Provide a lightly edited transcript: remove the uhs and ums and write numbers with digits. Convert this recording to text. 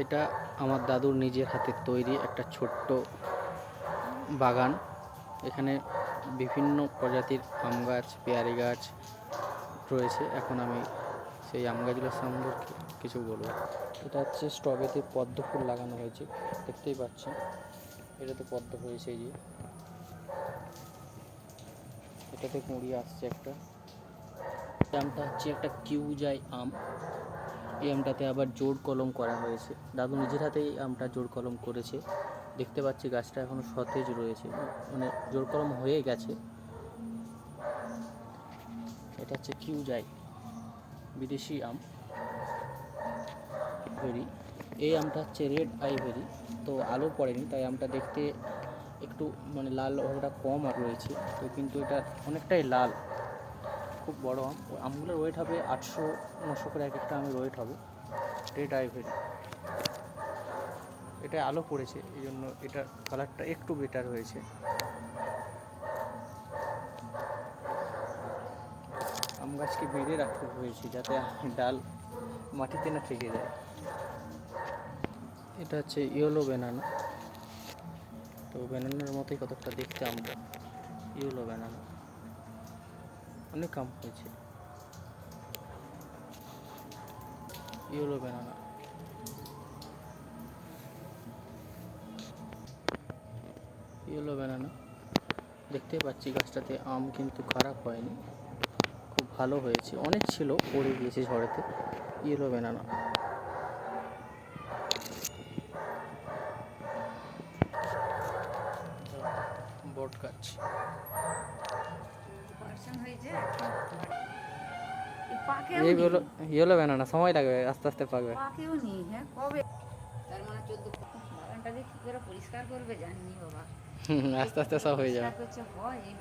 এটা আমার দাদুর নিজের হাতের তৈরি একটা ছোট্ট বাগান। এখানে বিভিন্ন প্রজাতির আম গাছ, পেয়ারি গাছ রয়েছে। এখন আমি সেই আম গাছগুলো সম্পর্কে কিছু বলবো। এটা হচ্ছে স্ট্রবেরিতে পদ্ম ফুল লাগানো হয়েছে, দেখতেই পাচ্ছেন। এটাতে পদ্ম হয়েছে, এই যে এটাতে কুঁড়ি আসছে একটা। আমটা হচ্ছে একটা কিউজাই আম। এই আমটাতে আবার জোড় কলম করা হয়েছে। দাদু নিজের হাতেই আমটা জোড় কলম করেছে। দেখতে পাচ্ছি গাছটা এখনো সতেজ রয়েছে, মানে জোড় কলম হয়ে গেছে। এটা হচ্ছে কিউজাই, বিদেশি আম ভেরি। এই আমটা হচ্ছে রেড আইভেরি, তো আলো পড়েনি তাই আমটা দেখতে একটু মানে লাল ওটা কম আর রয়েছে, তো কিন্তু এটা অনেকটাই লাল, খুব বড় আম। আমগুলোর ওয়েট হবে 800-900 করে, এক একটা আমের ওয়েট হবে। রেড আইভেরি, এটা আলো পড়েছে এই জন্য এটার কালারটা একটু বেটার হয়েছে। আম গাছকে বেঁধে রাখতে হয়েছে যাতে ডাল মাটিতে না থেকে যায়। এটা হচ্ছে ইয়েলো ব্যানানা, তো ব্যানানার মতোই কতটা দেখতে আমটা। ইয়েলো ব্যানানা, অনেক আম হয়েছে। Yellow banana, yellow banana. দেখতেই পাচ্ছি গাছটাতে আম কিন্তু খারাপ হয়নি, খুব ভালো হয়েছে। অনেক ছিল, পড়ে গিয়েছে ঝড়েতে। Yellow banana. বট গাছ, এই হলো ইয়েলো ব্যানানা। সময় লাগবে, আস্তে আস্তে পাকবে। পাকেও নেই, হ্যাঁ কবে? তার মানে 14 বাগানটাকে কি করে পরিষ্কার করবে জানি বাবা। আস্তে আস্তে সব হয়ে যাবে। পরিষ্কার করছে হয় এই